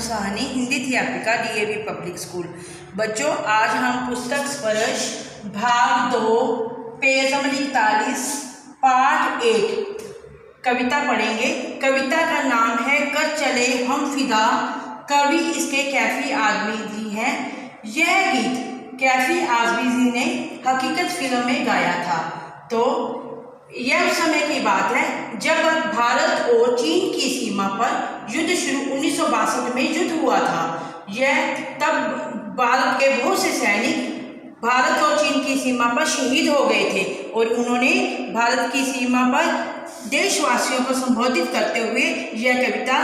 साहनी, हिंदी अध्यापिका DAV public school. बच्चों, आज हम पुस्तक स्पर्श भाग 2 पेज नंबर 41 पाठ 1 कविता पढ़ेंगे। कविता का नाम है कर चले हम फिदा। कवि इसके कैफी आज़मी जी हैं। यह गीत कैफी आज़मी जी ने हकीकत फिल्म में गाया था। तो यह उस समय की बात है जब भारत और चीन की सीमा पर युद्ध शुरू 1962 में युद्ध हुआ था। यह तब भारत के बहुत से सैनिक भारत और चीन की सीमा पर शहीद हो गए थे और उन्होंने भारत की सीमा पर देशवासियों को संबोधित करते हुए यह कविता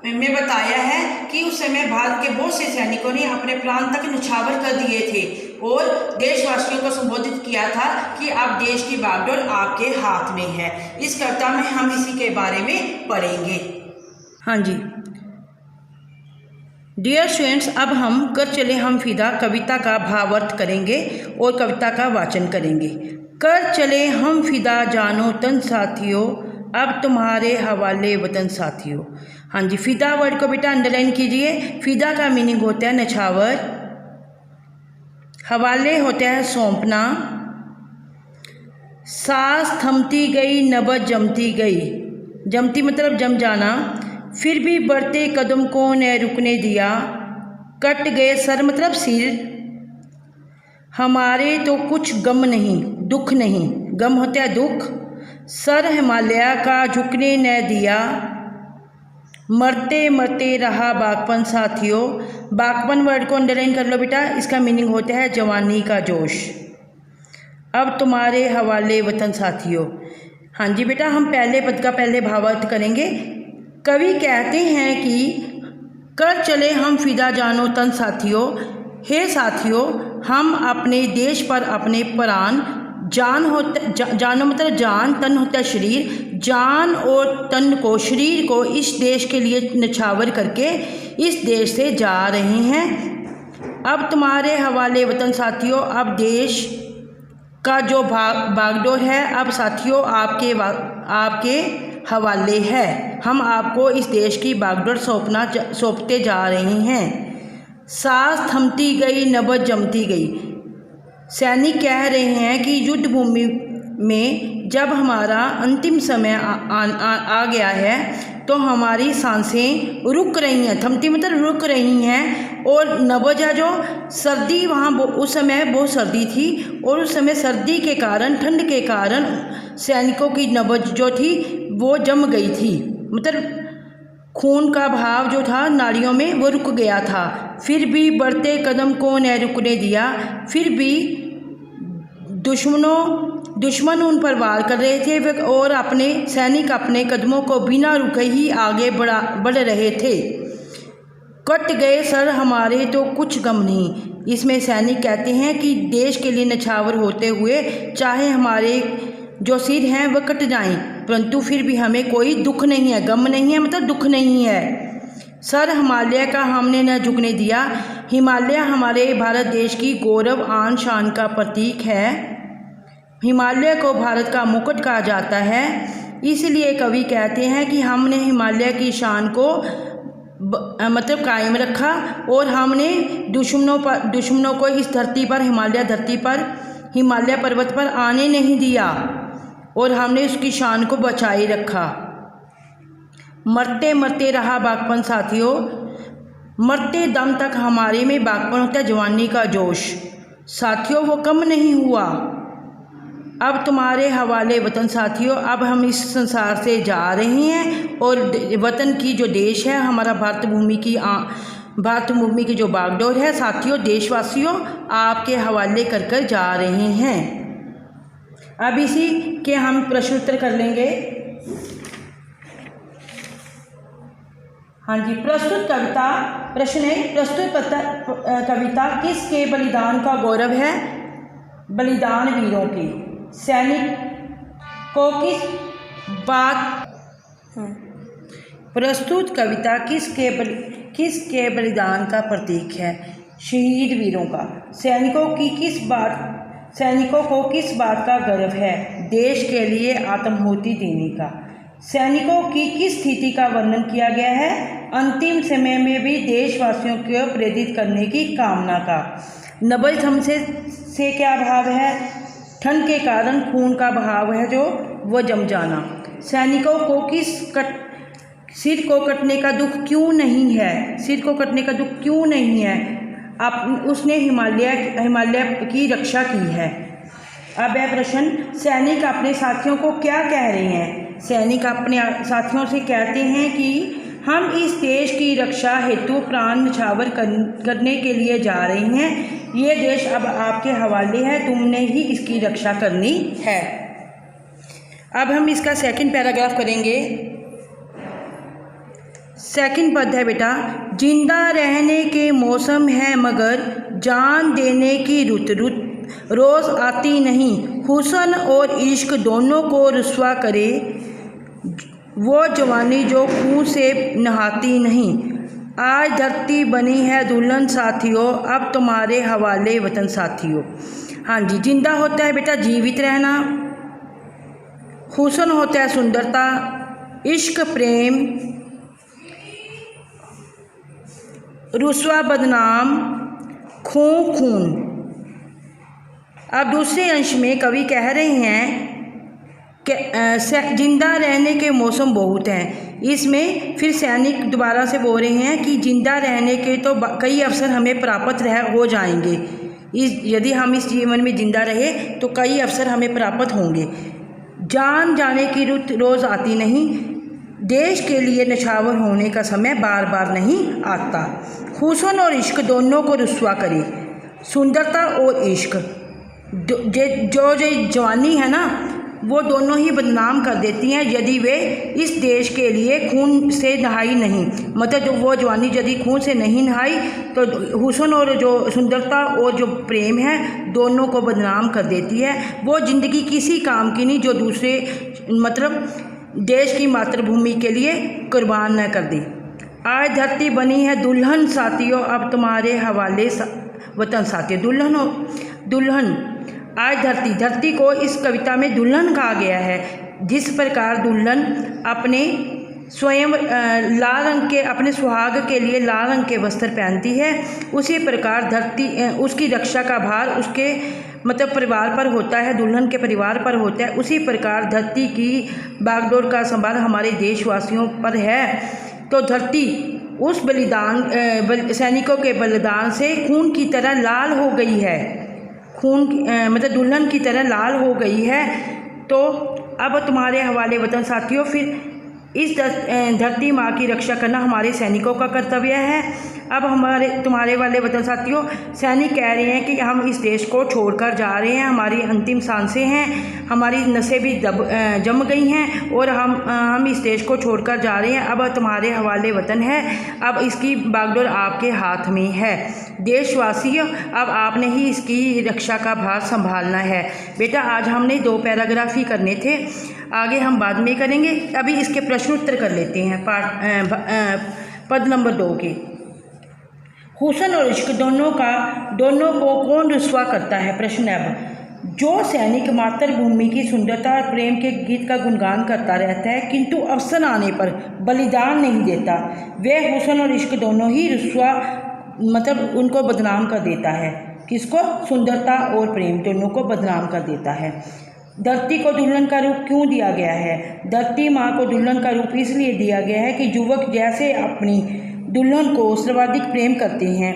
में बताया है कि उस समय भारत के बहुत से सैनिकों ने अपने प्राण तक न्यौछावर कर दिए थे और देशवासियों को संबोधित किया था कि अब देश की बागडोर आपके हाथ में है। इस कविता में हम इसी के बारे में पढ़ेंगे। हाँ जी डियर स्टूडेंट्स, अब हम कर चले हम फिदा कविता का भावार्थ करेंगे और कविता का वाचन करेंगे। कर चले हम फिदा जानो तन साथियों, अब तुम्हारे हवाले वतन साथियों। हाँ जी, फिदा वर्ड को बेटा अंडरलाइन कीजिए। फिदा का मीनिंग होता है नछावर, हवाले होता है सौंपना, सांस थमती गई नबज जमती गई, जमती मतलब जम जाना, फिर भी बढ़ते कदम को न रुकने दिया, कट गए सर मतलब सिर, हमारे तो कुछ गम नहीं दुख नहीं, गम होता है दुख, सर हिमालय का झुकने न दिया, मरते मरते रहा बागपन साथियों। बागपन वर्ड को अंडरलाइन कर लो बेटा, इसका मीनिंग होता है जवानी का जोश। अब तुम्हारे हवाले वतन साथियों। हाँ जी बेटा, हम पहले पद का पहले भावार्थ करेंगे। कवि कहते हैं कि कर चले हम फिदा जानो तन साथियों, हे साथियों, हम अपने देश पर अपने प्राण, जान होता जानो मतलब जान, तन होता है शरीर, जान और तन को शरीर को इस देश के लिए न्यौछावर करके इस देश से जा रहे हैं। अब तुम्हारे हवाले वतन साथियों, अब देश का जो बागडोर है अब साथियों आपके हवाले है। हम आपको इस देश की बागडोर सौंपते जा रहे हैं। सांस थमती गई नबज जमती गई। सैनिक कह रहे हैं कि युद्ध भूमि में जब हमारा अंतिम समय आ गया है तो हमारी सांसें रुक रही हैं। थमती मतलब रुक रही हैं। और नबज है जो सर्दी, वहाँ उस समय बहुत सर्दी थी और उस समय सर्दी के कारण, ठंड के कारण सैनिकों की नबज जो थी वो जम गई थी, मतलब खून का भाव जो था नाड़ियों में वो रुक गया था। फिर भी बढ़ते कदम को न रुकने दिया, फिर भी दुश्मन उन पर वार कर रहे थे और अपने सैनिक अपने कदमों को बिना रुके ही आगे बढ़ रहे थे। कट गए सर हमारे तो कुछ गम नहीं। इसमें सैनिक कहते हैं कि देश के लिए न्यौछावर होते हुए चाहे हमारे जो सिर हैं वह कट जाएं, परंतु फिर भी हमें कोई दुख नहीं है, गम नहीं है मतलब दुख नहीं है। सर हिमालय का हमने न झुकने दिया। हिमालय हमारे भारत देश की गौरव आन शान का प्रतीक है। हिमालय को भारत का मुकुट कहा जाता है। इसलिए कवि कहते हैं कि हमने हिमालय की शान को मतलब कायम रखा और हमने दुश्मनों को इस धरती पर, हिमालय धरती पर, हिमालय पर्वत पर आने नहीं दिया और हमने उसकी शान को बचाए रखा। मरते मरते रहा बागपन साथियों। मरते दम तक हमारे में बागपन होता है जवानी का जोश। साथियों वो कम नहीं हुआ। अब तुम्हारे हवाले वतन साथियों, अब हम इस संसार से जा रहे हैं और वतन की जो देश है हमारा भारत भूमि की जो बागडोर है साथियों, देशवासियों, आपके हवाले कर जा रहे हैं। अब इसी के हम प्रश्न उत्तर कर लेंगे। हाँ जी, प्रस्तुत कविता प्रश्न है, प्रस्तुत कविता किसके बलिदान का गौरव है? बलिदान वीरों के। सैनिक को प्रस्तुत कविता किसके बलिदान का प्रतीक है? शहीद वीरों का। सैनिकों को किस बात का गर्व है? देश के लिए आत्माहुति देने का। सैनिकों की किस स्थिति का वर्णन किया गया है? अंतिम समय में भी देशवासियों को प्रेरित करने की कामना का। नबज थम से क्या भाव है? ठंड के कारण खून का बहाव है जो वो जम जाना। सैनिकों को सिर को कटने का दुख क्यों नहीं है? सिर को कटने का दुख क्यों नहीं है? उसने हिमालय की रक्षा की है। अब यह प्रश्न, सैनिक अपने साथियों को क्या कह रहे हैं? सैनिक अपने साथियों से कहते हैं कि हम इस देश की रक्षा हेतु प्राण न्यौछावर करने के लिए जा रहे हैं। ये देश अब आपके हवाले है, तुमने ही इसकी रक्षा करनी है। अब हम इसका सेकंड पैराग्राफ करेंगे। सेकंड पद है बेटा, जिंदा रहने के मौसम है मगर जान देने की रुत रोज़ आती नहीं। हुस्न और इश्क दोनों को रुस्वा करे वो जवानी जो खून से नहाती नहीं। आज धरती बनी है दुल्हन साथियों, अब तुम्हारे हवाले वतन साथियों। हाँ जी, जिंदा होता है बेटा जीवित रहना, हुस्न होता है सुंदरता, इश्क प्रेम, रुस्वा बदनाम, खून। अब दूसरे अंश में कवि कह रहे हैं कि जिंदा रहने के मौसम बहुत हैं। इसमें फिर सैनिक दोबारा से बोल रहे हैं कि जिंदा रहने के तो कई अवसर हमें प्राप्त हो जाएंगे। यदि हम इस जीवन में जिंदा रहे तो कई अवसर हमें प्राप्त होंगे। जान जाने की रुत रोज़ आती नहीं, देश के लिए न्यौछावर होने का समय बार बार नहीं आता। हुस्न और इश्क दोनों को रुस्वा करे, सुंदरता और इश्क जो जवानी है ना वो दोनों ही बदनाम कर देती हैं यदि वे इस देश के लिए खून से नहाई नहीं। मतलब जो वो जवानी यदि खून से नहीं नहाई तो हुस्न और जो सुंदरता और जो प्रेम है दोनों को बदनाम कर देती है। वो ज़िंदगी किसी काम की नहीं जो दूसरे मतलब देश की मातृभूमि के लिए कुर्बान न कर दी। आज धरती बनी है दुल्हन साथियों, अब तुम्हारे हवाले वतन साथियों। दुल्हन आज धरती को इस कविता में दुल्हन कहा गया है। जिस प्रकार दुल्हन अपने स्वयं लाल रंग के अपने सुहाग के लिए लाल रंग के वस्त्र पहनती है, उसी प्रकार धरती उसकी रक्षा का भार उसके मतलब परिवार पर होता है, दुल्हन के परिवार पर होता है। उसी प्रकार धरती की बागडोर का संभाल हमारे देशवासियों पर है। तो धरती उस सैनिकों के बलिदान से खून की तरह लाल हो गई है, मतलब दुल्हन की तरह लाल हो गई है। तो अब तुम्हारे हवाले वतन साथियों, फिर इस धरती माँ की रक्षा करना हमारे सैनिकों का कर्तव्य है। अब तुम्हारे वाले वतन साथियों, सैनिक कह रहे हैं कि हम इस देश को छोड़कर जा रहे हैं, हमारी अंतिम सांसें हैं, हमारी नसें भी जम गई हैं और हम इस देश को छोड़कर जा रहे हैं। अब तुम्हारे हवाले वतन है, अब इसकी बागडोर आपके हाथ में है। देशवासियों, अब आपने ही इसकी रक्षा का भार संभालना है। बेटा आज हमने 2 पैराग्राफ ही करने थे, आगे हम बाद में करेंगे। अभी इसके प्रश्न उत्तर कर लेते हैं। पद नंबर 2 के, हुस्न और इश्क दोनों को कौन रुस्वा करता है? प्रश्न अब, जो सैनिक मातृभूमि की सुंदरता और प्रेम के गीत का गुणगान करता रहता है किंतु अवसर आने पर बलिदान नहीं देता, वह हुस्न और इश्क दोनों ही रुस्वा मतलब उनको बदनाम कर देता है। किसको? सुंदरता और प्रेम दोनों को बदनाम कर देता है। धरती को दुल्हन का रूप क्यों दिया गया है? धरती माँ को दुल्हन का रूप इसलिए दिया गया है कि युवक जैसे अपनी दुल्हन को सर्वाधिक प्रेम करते हैं,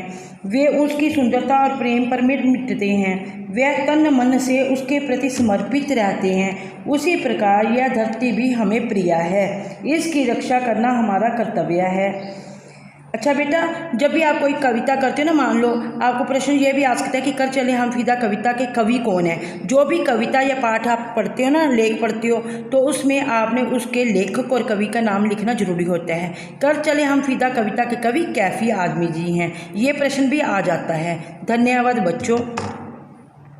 वे उसकी सुंदरता और प्रेम पर मिटते हैं, वे तन मन से उसके प्रति समर्पित रहते हैं। उसी प्रकार यह धरती भी हमें प्रिय है, इसकी रक्षा करना हमारा कर्तव्य है। अच्छा बेटा, जब भी आप कोई कविता करते हो ना, मान लो आपको प्रश्न ये भी आ सकता है कि कर चले हम फिदा कविता के कवि कौन है। जो भी कविता या पाठ आप पढ़ते हो ना, लेख पढ़ते हो, तो उसमें आपने उसके लेखक और कवि का नाम लिखना जरूरी होता है। कर चले हम फिदा कविता के कवि कैफी आदमी जी हैं, ये प्रश्न भी आ जाता है। धन्यवाद बच्चों।